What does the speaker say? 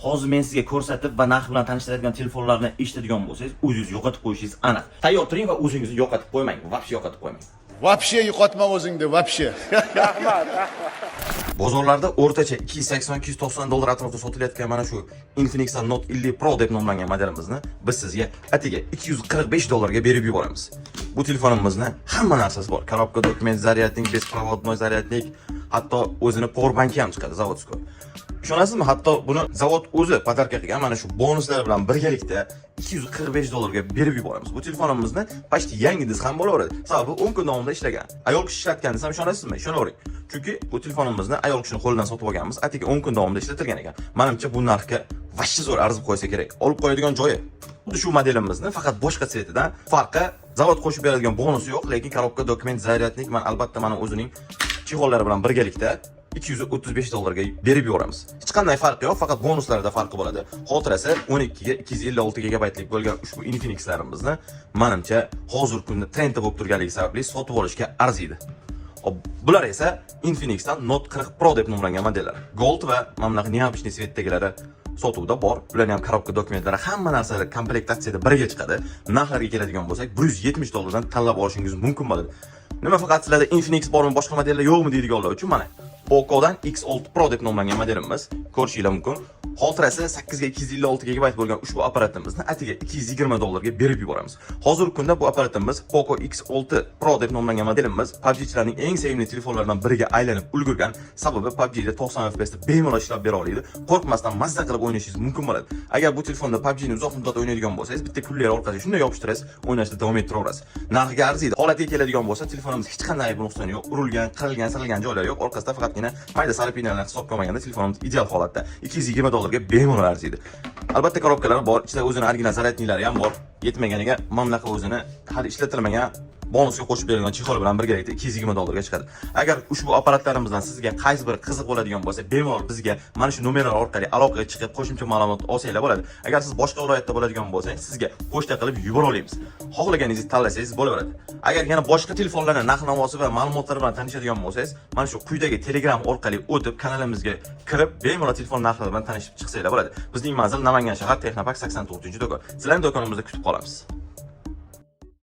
hozir men sizga ko'rsatib va narx bilan tanishtiradigan telefonlarni eshitadigan bo'lsangiz, o'zingiz yo'qotib qo'yishingiz aniq. Tayyor turing va o'zingizni yo'qotib qo'ymang. Vobshe yo'qotib qo'ymang. Vobshe yo'qotma o'zingni, vobshe. Rahmat. Bozorlarda o'rtacha 280-290 dollar atrofida sotilayotgan mana shu Infinix Note 50 Pro deb nomlangan modelimizni biz sizga atiga 245 dollarga berib yuboramiz. Bu telefonimizni hamma narsasi bor. Korobka, dokument, zaryadnik, beprovodnoy zaryadnik, hatto o'zini power banki ham chiqadi zavodskoy. Ishonasizmi? Hatto buni zavod o'zi podarka qilgan mana shu bonuslar bilan birgalikda 245 dollarga berib yuboramiz. Bu telefonimizni почти yangi disk ham bo'laveradi. Sababi 10 kun davomida ishlagan. Ayol kishi ishlatgan desam ishonasizmi? Ishonavering. Chunki bu telefonimizni ayol kishining qo'lidan sotib olganmiz. Atiga 10 kun davomida ishlatilgan ekan. Menimcha bu narxga vashchi zo'r arzib qo'ysa kerak. Olib qo'yadigan joyi. Xuddi shu modelimizni faqat boshqa tsvetidan farqi zavod qo'shib beradigan bonusi yo'q, lekin korobka, dokument, zaryadnik men albatta mana o'zining chexollari bilan birgalikda 235 dollarga berib yuboramiz. Hech qanday farqi yo'q, faqat bonuslarda farqi bo'ladi. Xotirasi 12 ga 256 gigabaytlik bo'lgan ushbu Infinixlarimizni menimcha hozir kunda trendda bo'lib turganligi sababli sotib olishga arziydi. Bular esa Infinixdan Note 40 Pro deb nomlangan modellar. Gold va mana bunaqa neobычный svetdagilari sotuvda bor. Ularning ham korobka, dokumentlari, hamma narsalar komplektatsiyada birga chiqadi. Narxlarga keladigan bo'lsak, 170 dollardan tanlab olishingiz mumkin bo'ladi. Nima faqat sizlarda Infinix bormi, boshqa modellar yo'qmi deydiganlar uchun mana Poco'dan X6 Pro deb nomlangan modelimiz ko'rishingiz mumkin. Xotirasi 8 ga 256 gigabayt bo'lgan ushbu apparatimizni atiga 220 dollarga berib yuboramiz. Hozirgi kunda bu apparatimiz Poco X6 Pro deb nomlangan modelimiz PUBG'chilarning eng sevimli telefonlaridan biriga aylanib ulgurgan. Sababi PUBG'da 90 FPS da bemalol ishlab bera oladi. Qo'rqmasdan mazza qilib o'ynashingiz mumkin bo'ladi. Agar bu telefonda PUBG'ni uzoq muddat o'ynaydigan bo'lsangiz, bitta pullar orqali shunday yopishtirasiz, o'ynashda davom ettiraverasiz. Narxiga arziydi. Holatiga keladigan bo'lsa, telefonimiz hech qanday nuqsoni yo'q, urilgan, qirilgan, sirilgan joylari yo'q. Orqasida faqatgina mayda sarapinalarni hisobga olmaganda telefonimiz ideal holatda 220 dollarga bemalol arziydi. Albatta korobkalari bor, ichida o'zining original zaryadniklari ham bor. Yetmaganiga mamlaqa o'zini hali ishlatilmagan bonusga qo'shib berilgan chexol bilan birgalikda 220 dollarga chiqadi. Agar ushbu apparatlarimizdan sizga qaysi biri qiziq bo'ladigan bo'lsa, bemalol bizga mana shu nomerlar orqali aloqaga chiqib qo'shimcha ma'lumot olsanglar bo'ladi. Agar siz boshqa viloyatda bo'ladigan bo'lsangiz, sizga pochta qilib yubora olamiz. Xohlaganingizni tanlasangiz bo'laveradi. Agar yana boshqa telefonlarning narx-navosi va ma'lumotlari bilan tanishadigan bo'lsangiz, mana shu quyidagi Telegram orqali o'tib kanalimizga kirib, bemalol telefon narxlari bilan tanishib chiqsanglar bo'ladi. Bizning manzil Namangan shahar Texnopark 84-do'kon. Sizlarni do'konimizda kutib qolamiz.